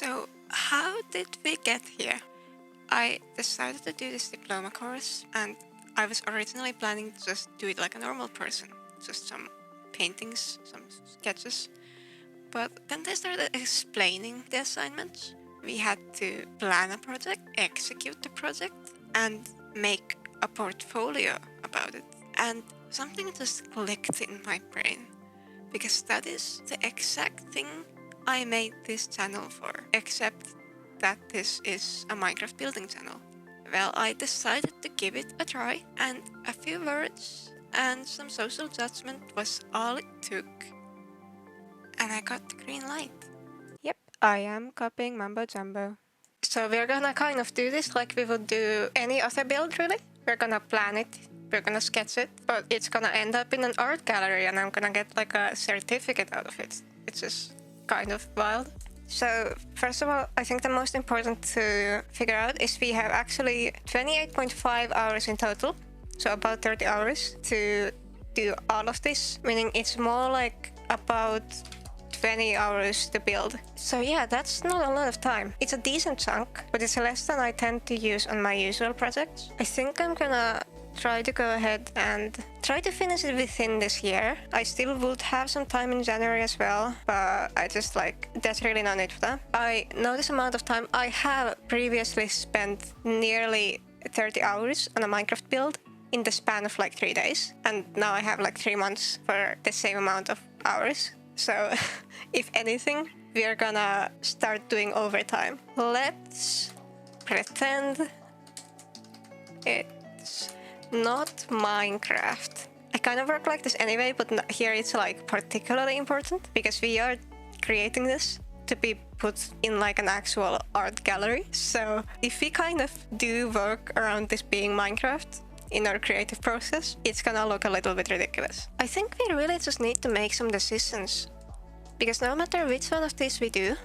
So how did we get here? I decided to do this diploma course, and I was originally planning to just do it like a normal person, just some paintings, some sketches. But then they started explaining the assignments. We had to plan a project, execute the project, and make a portfolio about it. And something just clicked in my brain, because that is the exact thing I made this channel for, except that this is a Minecraft building channel. Well, I decided to give it a try, and a few words and some social judgment was all it took. And I got the green light. Yep, I am copying Mumbo Jumbo. So we're gonna kind of do this like we would do any other build, really. We're gonna plan it, we're gonna sketch it, but it's gonna end up in an art gallery and I'm gonna get like a certificate out of it. It's just kind of wild. So first of all, I think the most important to figure out is we have actually 28.5 hours in total, so about 30 hours to do all of this, meaning it's more like about 20 hours to build. So yeah, that's not a lot of time. It's a decent chunk, but it's less than I tend to use on my usual projects. I think I'm gonna try to go ahead and try to finish it within this year. I still would have some time in January as well, but I just there's really no need for that. I know this amount of time. I have previously spent nearly 30 hours on a Minecraft build in the span of 3 days, and now I have 3 months for the same amount of hours. So if anything, we're gonna start doing overtime. Let's pretend it's not Minecraft. I kind of work like this anyway, but here it's particularly important because we are creating this to be put in an actual art gallery. So if we kind of do work around this being Minecraft in our creative process, it's gonna look a little bit ridiculous. I think we really just need to make some decisions, because no matter which one of these we do,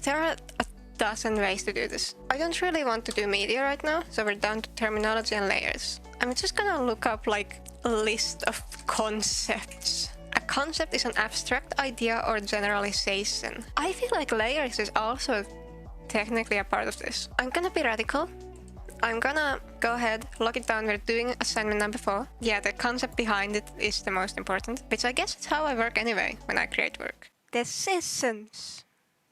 there are a dozen ways to do this. I don't really want to do media right now, so we're down to terminology and layers. I'm just gonna look up a list of concepts. A concept is an abstract idea or generalization. I feel like layers is also technically a part of this. I'm gonna be radical. I'm gonna go ahead, lock it down. We're doing assignment number 4. Yeah, the concept behind it is the most important, which I guess is how I work anyway when I create work. Decisions.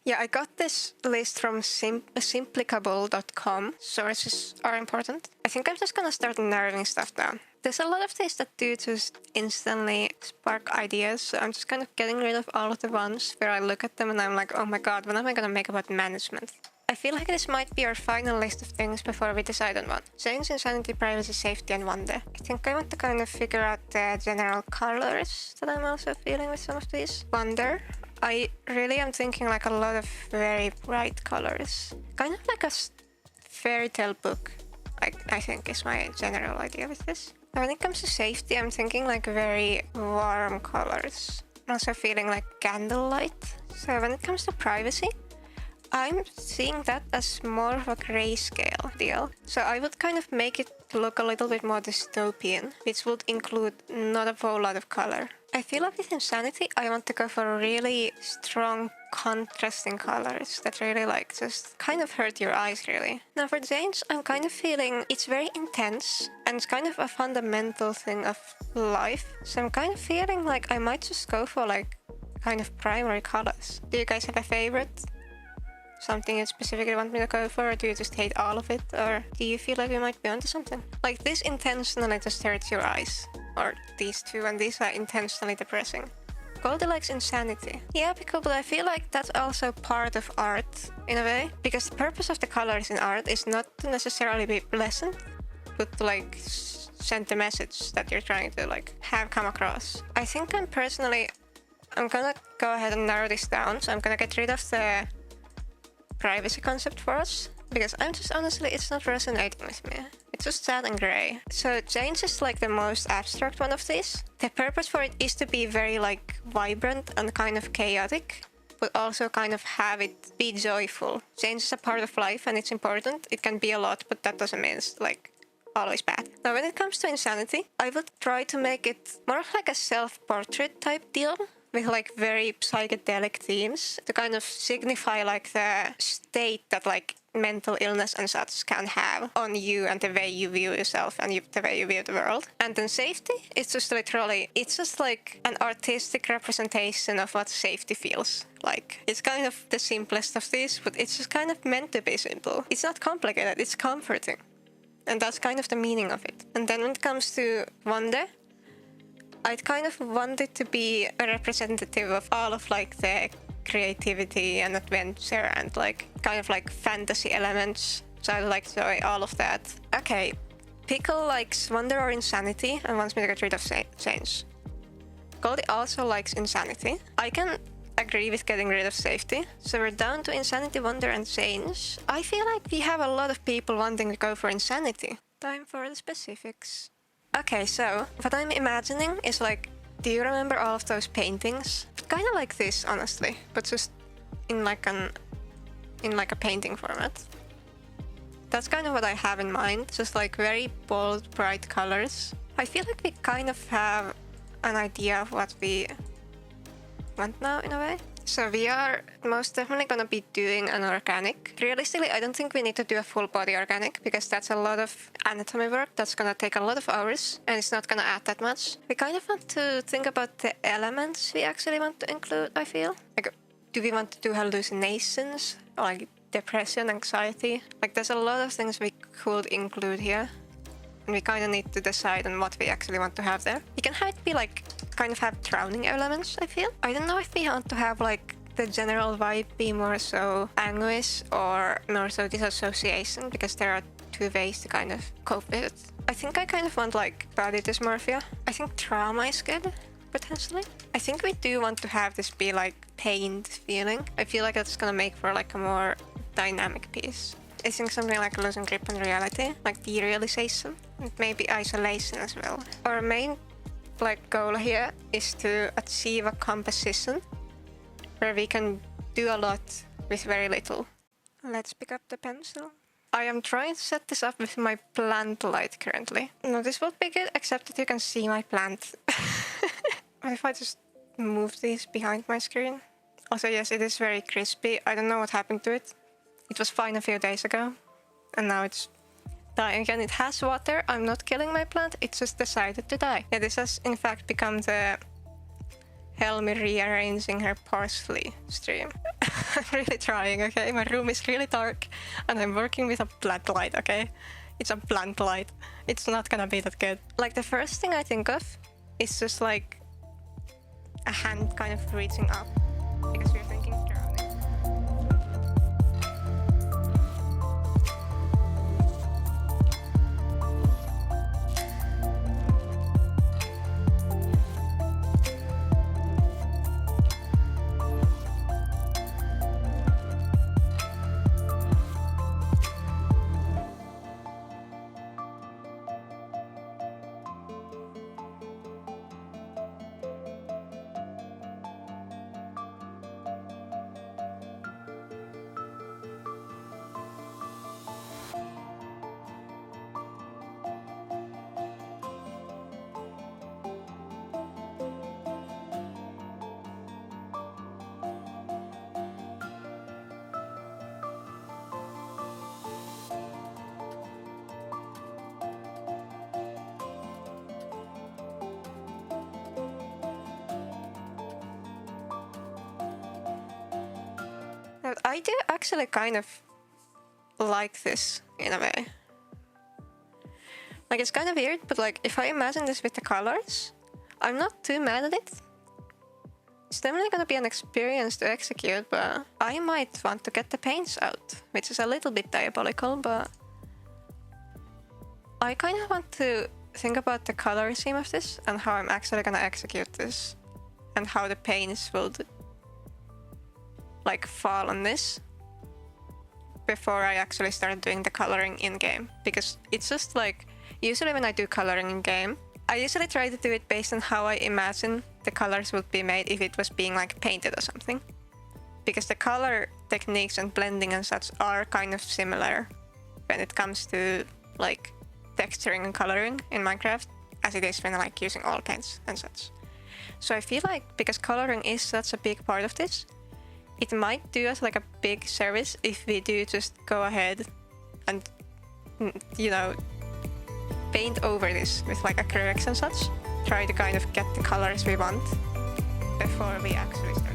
Yeah, I got this list from simplicable.com. Sources are important. I think I'm just gonna start narrowing stuff down. There's a lot of things that do just instantly spark ideas, so I'm just kind of getting rid of all of the ones where I look at them and I'm like, oh my god, what am I gonna make about management? I feel like this might be our final list of things before we decide on one. Change, insanity, privacy, safety, and wonder. I think I want to kind of figure out the general colors that I'm also feeling with some of these. Wonder. I really am thinking a lot of very bright colors. Kind of like a fairy tale book, I think is my general idea with this. And when it comes to safety, I'm thinking very warm colors. I'm also feeling like candlelight. So when it comes to privacy, I'm seeing that as more of a grayscale deal. So I would kind of make it look a little bit more dystopian, which would include not a whole lot of color. I feel like with insanity, I want to go for really strong contrasting colors that really just kind of hurt your eyes, really. Now for change, I'm kind of feeling it's very intense and it's kind of a fundamental thing of life. So I'm kind of feeling I might just go for kind of primary colors. Do you guys have a favorite? Something you specifically want me to go for, or do you just hate all of it? Or do you feel like we might be onto something? This intentionally just hurts your eyes. Or these two, and these are intentionally depressing. Goldilocks insanity. Yeah, because but I feel like that's also part of art, in a way. Because the purpose of the colors in art is not to necessarily be pleasant, but to send the message that you're trying to have come across. I think I'm gonna go ahead and narrow this down. So I'm gonna get rid of the privacy concept for us, because I'm just honestly, it's not resonating with me. It's just sad and grey. So change is the most abstract one of these. The purpose for it is to be very vibrant and kind of chaotic, but also kind of have it be joyful. Change is a part of life and it's important. It can be a lot, but that doesn't mean it's always bad. Now when it comes to insanity, I would try to make it more of a self-portrait type deal. with like very psychedelic themes to kind of signify like the state that like mental illness and such can have on you and the way you view yourself and the way you view the world. And then safety, it's just literally, it's just like an artistic representation of what safety feels like. It's kind of the simplest of these, but it's just kind of meant to be simple. It's not complicated, it's comforting. And that's kind of the meaning of it. And then when it comes to wonder, I'd kind of want it to be a representative of all of like the creativity and adventure and like kind of like fantasy elements. So I like to enjoy all of that. Okay, Pickle likes wonder or insanity and wants me to get rid of change. Goldie also likes insanity. I can agree with getting rid of safety. So we're down to insanity, wonder and change. I feel like we have a lot of people wanting to go for insanity. Time for the specifics. Okay, so what I'm imagining is like, do you remember all of those paintings? Kind of like this, honestly, but just in like a painting format. That's kind of what I have in mind, just like very bold, bright colors. I feel like we kind of have an idea of what we want now, in a way. So we are most definitely gonna be doing an organic. Realistically, I don't think we need to do a full body organic because that's a lot of anatomy work. That's gonna take a lot of hours and it's not gonna add that much. We kind of want to think about the elements we actually want to include, I feel. Like, do we want to do hallucinations or like depression, anxiety? Like there's a lot of things we could include here. And we kind of need to decide on what we actually want to have there. We can have it be like, kind of have drowning elements, I feel. I don't know if we want to have like the general vibe be more so anguish or more so disassociation, because there are two ways to kind of cope with it. I think I kind of want like body dysmorphia. I think trauma is good, potentially. I think we do want to have this be like pained feeling. I feel like that's gonna make for like a more dynamic piece. I think something like losing grip on reality, like derealization, and maybe isolation as well. Our main like goal here is to achieve a composition where we can do a lot with very little. Let's pick up the pencil. I am trying to set this up with my plant light currently. No, this will be good, except that you can see my plant. What if I just move this behind my screen? Also, yes, it is very crispy. I don't know what happened to it. It was fine a few days ago, and now it's dying again. It has water. I'm not killing my plant. It just decided to die. Yeah, this has in fact become the Helmi rearranging her parsley stream. I'm really trying, okay? My room is really dark, and I'm working with a plant light, okay? It's a plant light. It's not gonna be that good. Like, the first thing I think of is just like a hand kind of reaching up, because we're thinking drowning. I do actually kind of like this in a way. Like, it's kind of weird, but like if I imagine this with the colors, I'm not too mad at it. It's definitely gonna be an experience to execute, but I might want to get the paints out, which is a little bit diabolical, but I kind of want to think about the color scheme of this and how I'm actually gonna execute this and how the paints will like fall on this before I actually start doing the coloring in game, because it's just like usually when I do coloring in game, I usually try to do it based on how I imagine the colors would be made if it was being like painted or something, because the color techniques and blending and such are kind of similar when it comes to like texturing and coloring in Minecraft as it is when like using oil paints and such. So I feel like because coloring is such a big part of this, it might do us like a big service if we do just go ahead and, you know, paint over this with like acrylics and such. Try to kind of get the colors we want before we actually start.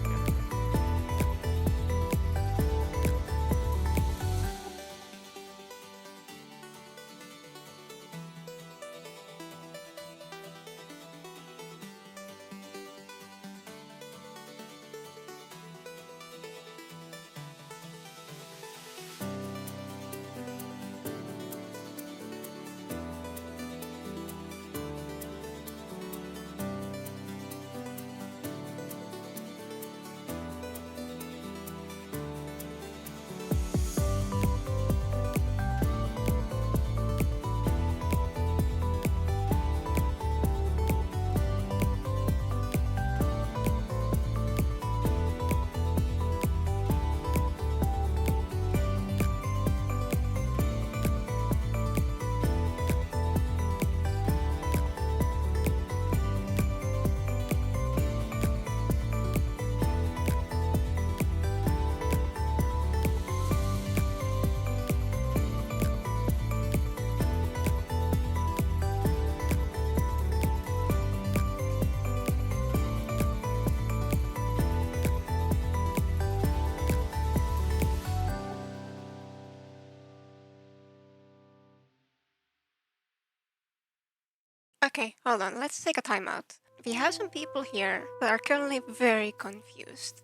Okay, hold on, let's take a timeout. We have some people here that are currently very confused.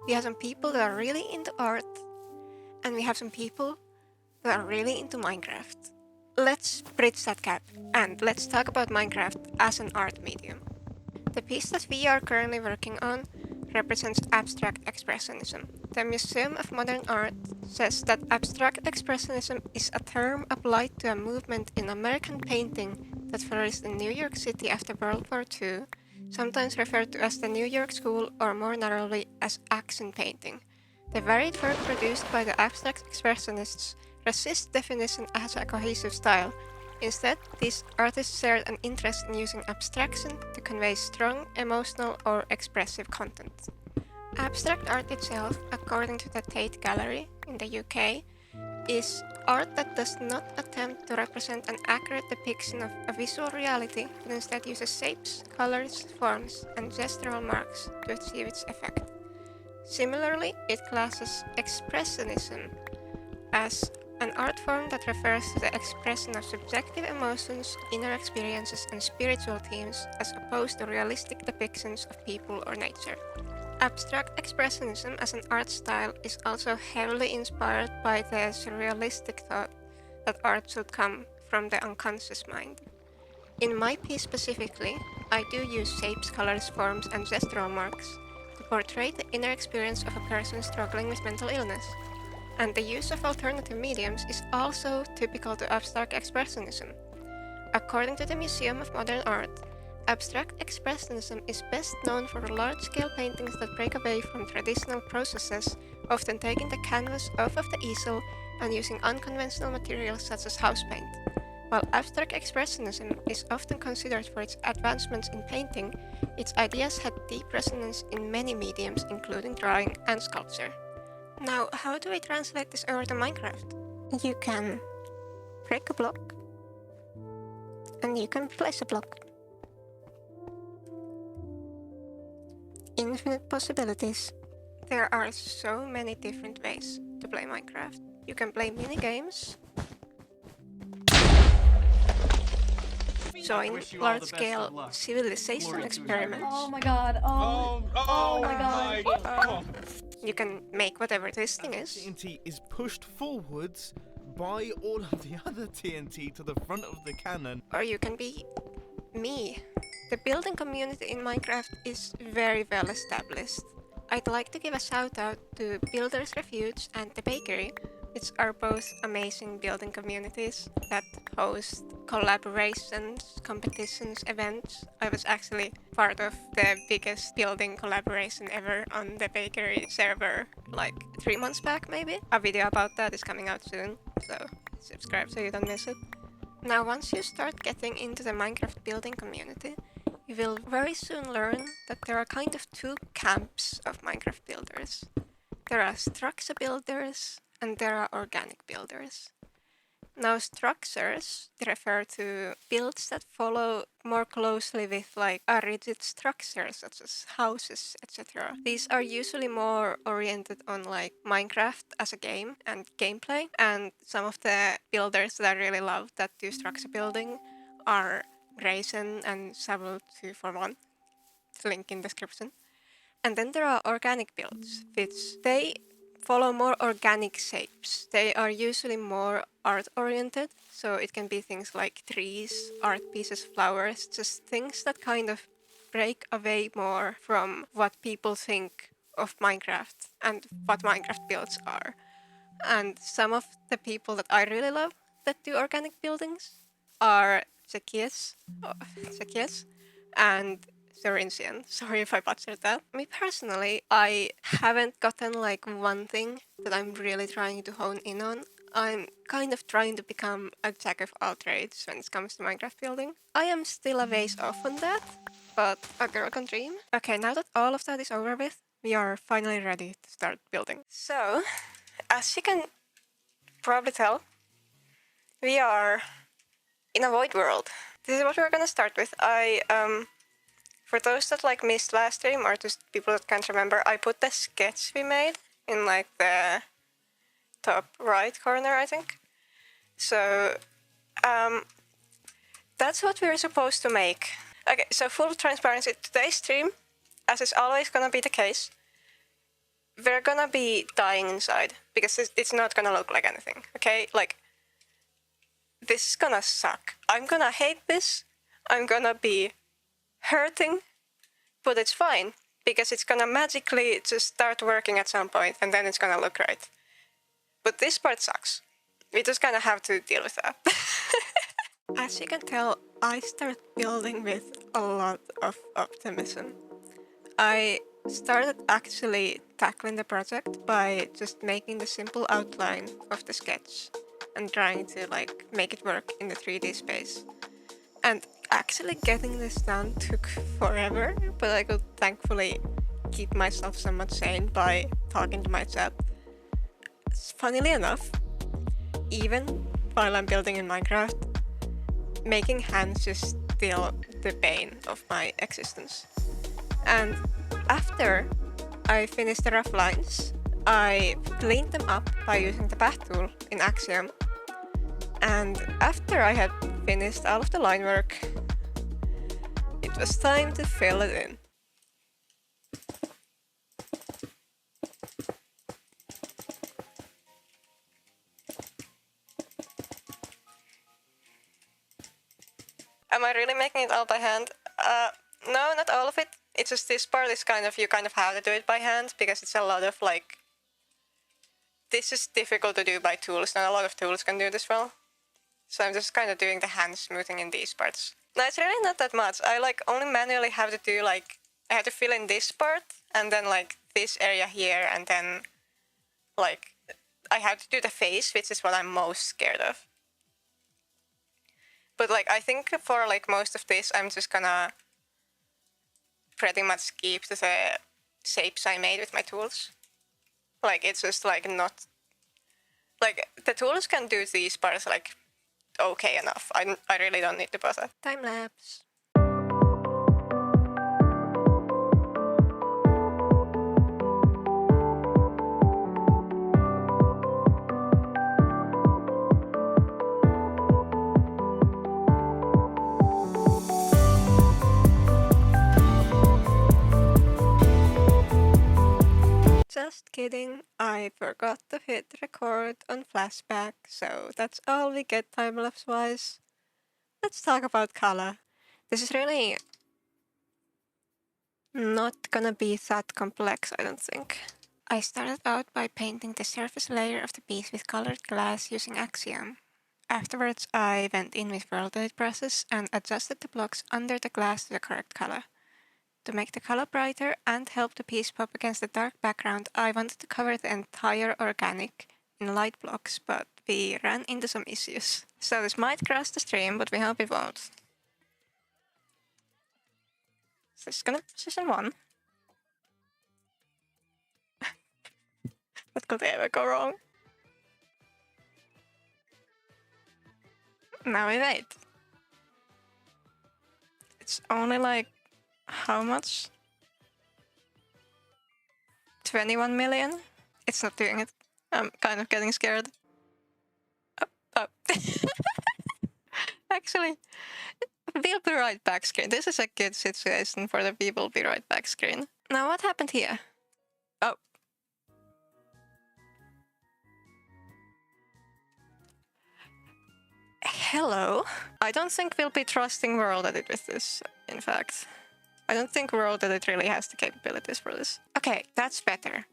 We have some people that are really into art, and we have some people that are really into Minecraft. Let's bridge that gap, and let's talk about Minecraft as an art medium. The piece that we are currently working on represents abstract expressionism. The Museum of Modern Art says that abstract expressionism is a term applied to a movement in American painting that flourished in New York City after World War II, sometimes referred to as the New York School or more narrowly as action painting. The varied work produced by the abstract expressionists resists definition as a cohesive style. Instead, these artists shared an interest in using abstraction to convey strong, emotional, or expressive content. Abstract art itself, according to the Tate Gallery in the UK, is art that does not attempt to represent an accurate depiction of a visual reality, but instead uses shapes, colors, forms, and gestural marks to achieve its effect. Similarly, it classes expressionism as an art form that refers to the expression of subjective emotions, inner experiences, and spiritual themes, as opposed to realistic depictions of people or nature. Abstract expressionism as an art style is also heavily inspired by the surrealistic thought that art should come from the unconscious mind. In my piece specifically, I do use shapes, colors, forms, and gestural marks to portray the inner experience of a person struggling with mental illness. And the use of alternative mediums is also typical to abstract expressionism. According to the Museum of Modern Art, abstract expressionism is best known for large-scale paintings that break away from traditional processes, often taking the canvas off of the easel and using unconventional materials such as house paint. While abstract expressionism is often considered for its advancements in painting, its ideas had deep resonance in many mediums, including drawing and sculpture. Now, how do I translate this over to Minecraft? You can break a block, and you can place a block. Infinite possibilities. There are so many different ways to play Minecraft. You can play minigames, join large-scale civilization experiments. Oh my god, oh my god. You can make whatever this thing is. TNT is pushed forwards by all of the other TNT to the front of the cannon. Or you can be me. The building community in Minecraft is very well established. I'd like to give a shout out to Builders Refuge and the Bakery, which are both amazing building communities that host collaborations, competitions, events. I was actually part of the biggest building collaboration ever on the Bakery server, like 3 months back maybe. A video about that is coming out soon, so subscribe so you don't miss it. Now once you start getting into the Minecraft building community, you will very soon learn that there are kind of two camps of Minecraft builders. There are structure builders and there are organic builders. Now, structures refer to builds that follow more closely with like a rigid structure, such as houses, etc. These are usually more oriented on like Minecraft as a game and gameplay. And some of the builders that I really love that do structure building are Raisin and Savile241. Link in description. And then there are organic builds, which they follow more organic shapes. They are usually more art-oriented, so it can be things like trees, art pieces, flowers, just things that kind of break away more from what people think of Minecraft and what Minecraft builds are. And some of the people that I really love that do organic buildings are Zacchaeus and Zorinsian. Sorry if I butchered that. Me personally, I haven't gotten like one thing that I'm really trying to hone in on. I'm kind of trying to become a jack of all trades when it comes to Minecraft building. I am still a ways off on that, but a girl can dream. Okay, now that all of that is over with, we are finally ready to start building. So, as you can probably tell, we are in a void world. This is what we're gonna start with. For those that like missed last stream or just people that can't remember, I put the sketch we made in like the top right corner, I think. So, that's what we're supposed to make. Okay, so full transparency, today's stream, as is always gonna be the case, we're gonna be dying inside because it's not gonna look like anything, okay? Like, this is gonna suck. I'm gonna hate this. I'm gonna be hurting, but it's fine because it's gonna magically just start working at some point and then it's gonna look right. But this part sucks. We just kind of have to deal with that. As you can tell, I start building with a lot of optimism. I started actually tackling the project by just making the simple outline of the sketch and trying to like make it work in the 3D space. And actually getting this done took forever, but I could thankfully keep myself somewhat sane by talking to my chat. Funnily enough, even while I'm building in Minecraft, making hands is still the bane of my existence. And after I finished the rough lines, I cleaned them up by using the path tool in Axiom. And after I had finished all of the line work, it was time to fill it in. Am I really making it all by hand? No, not all of it. It's just this part is you kind of have to do it by hand because it's a lot of like... This is difficult to do by tools, not a lot of tools can do this well. So I'm just kind of doing the hand smoothing in these parts. No, it's really not that much. I like only manually have to do like... I have to fill in this part and then like this area here and then like... I have to do the face, which is what I'm most scared of. But like I think for like most of this I'm just gonna pretty much keep to the shapes I made with my tools. Like it's just like not... Like the tools can do these parts like okay enough. I really don't need to bother. Time lapse. Just kidding, I forgot to hit record on flashback, so that's all we get time-lapse wise. Let's talk about color. This is really not gonna be that complex, I don't think. I started out by painting the surface layer of the piece with colored glass using Axiom. Afterwards, I went in with World Edit process and adjusted the blocks under the glass to the correct color. To make the color brighter and help the piece pop against the dark background, I wanted to cover the entire organic in light blocks, but we ran into some issues. So this might crash the stream, but we hope it won't. So it's gonna be position 1. What could ever go wrong? Now we wait. It's only like, how much? 21 million? It's not doing it. I'm kind of getting scared. Oh. Actually, we'll be right back screen. This is a good situation for the people be right back screen. Now what happened here? Oh. Hello. I don't think we'll be trusting World Edit with this, in fact. I don't think World Edit really has the capabilities for this. Okay, that's better.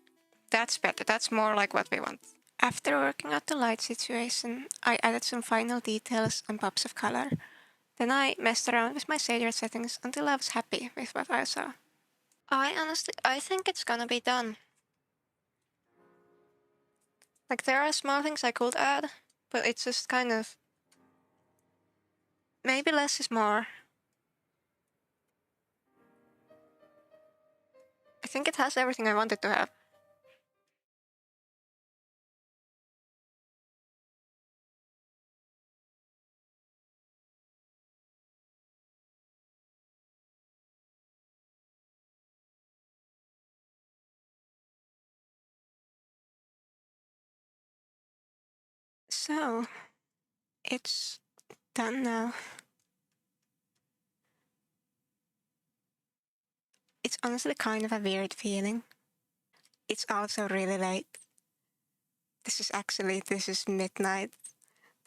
That's better. That's more like what we want. After working out the light situation, I added some final details and pops of color. Then I messed around with my shader settings until I was happy with what I saw. I think it's gonna be done. Like, there are small things I could add, but it's just kind of... maybe less is more. I think it has everything I wanted to have. So, it's done now. It's honestly kind of a weird feeling. It's also really late. This is midnight,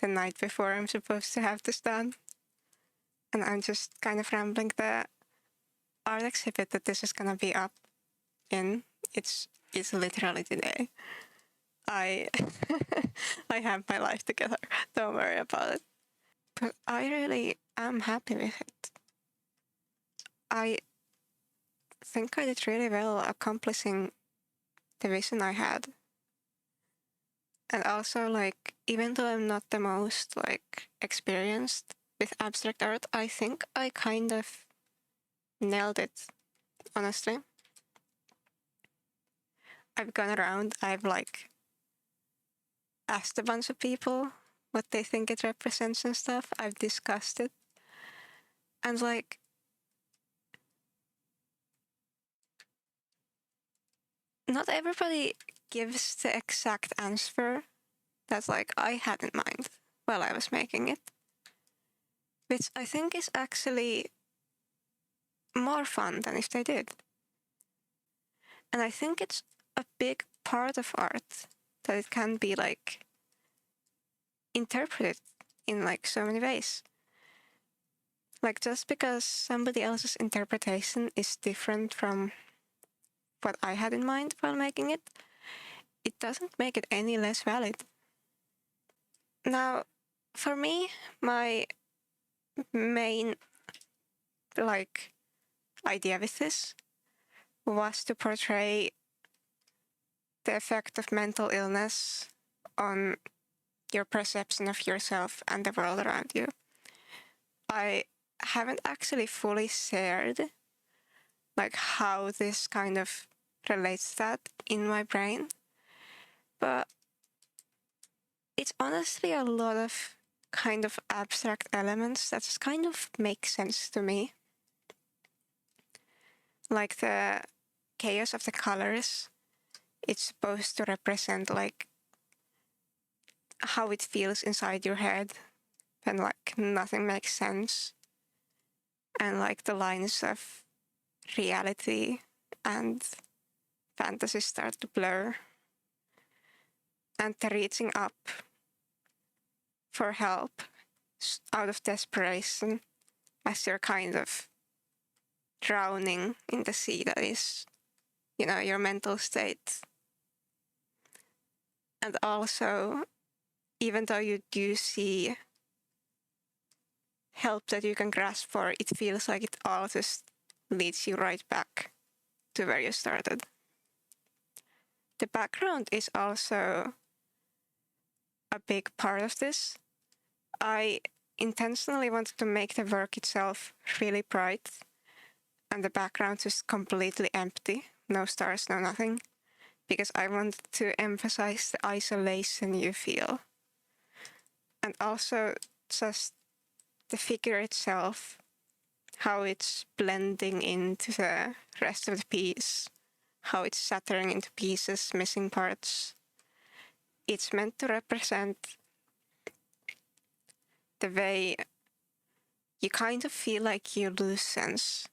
the night before I'm supposed to have this done. And I'm just kind of rambling the art exhibit that this is gonna be up in. It's literally today. I I have my life together. Don't worry about it. But I really am happy with it. I think I did really well accomplishing the vision I had. And also, like, even though I'm not the most, like, experienced with abstract art, I think I kind of nailed it, honestly. I've gone around, I've, like, asked a bunch of people what they think it represents and stuff. I've discussed it. And, like, not everybody gives the exact answer that, like, I had in mind while I was making it. Which I think is actually more fun than if they did. And I think it's a big part of art that it can be, like, interpreted in, like, so many ways. Like, just because somebody else's interpretation is different from what I had in mind while making it, it doesn't make it any less valid. Now, for me, my main, like, idea with this was to portray the effect of mental illness on your perception of yourself and the world around you. I haven't actually fully shared, like, how this kind of relates to that in my brain, but it's honestly a lot of kind of abstract elements that just kind of make sense to me. Like the chaos of the colors, it's supposed to represent, like, how it feels inside your head when, like, nothing makes sense. And, like, the lines of reality and fantasy start to blur. And the reaching up for help out of desperation as you're kind of drowning in the sea that is, you know, your mental state. And also, even though you do see help that you can grasp for, it feels like it all just leads you right back to where you started. The background is also a big part of this. I intentionally wanted to make the work itself really bright and the background is completely empty, no stars, no nothing, because I wanted to emphasize the isolation you feel. And also just the figure itself, how it's blending into the rest of the piece, how it's shattering into pieces, missing parts. It's meant to represent the way you kind of feel like you lose sense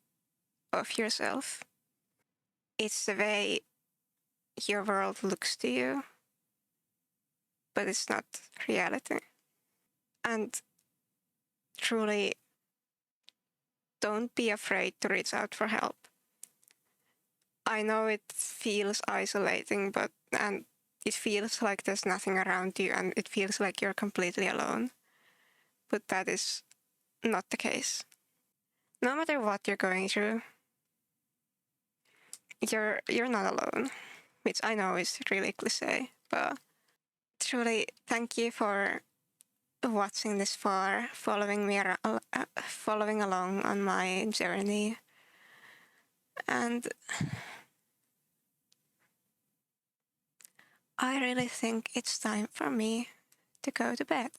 of yourself. It's the way your world looks to you, but it's not reality. And truly, don't be afraid to reach out for help. I know it feels isolating, and it feels like there's nothing around you, and it feels like you're completely alone. But that is not the case. No matter what you're going through, you're not alone, which I know is really cliche, but truly, thank you for watching this far, following along on my journey, and I really think it's time for me to go to bed.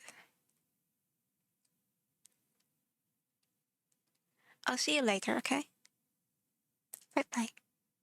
I'll see you later, okay? Bye bye.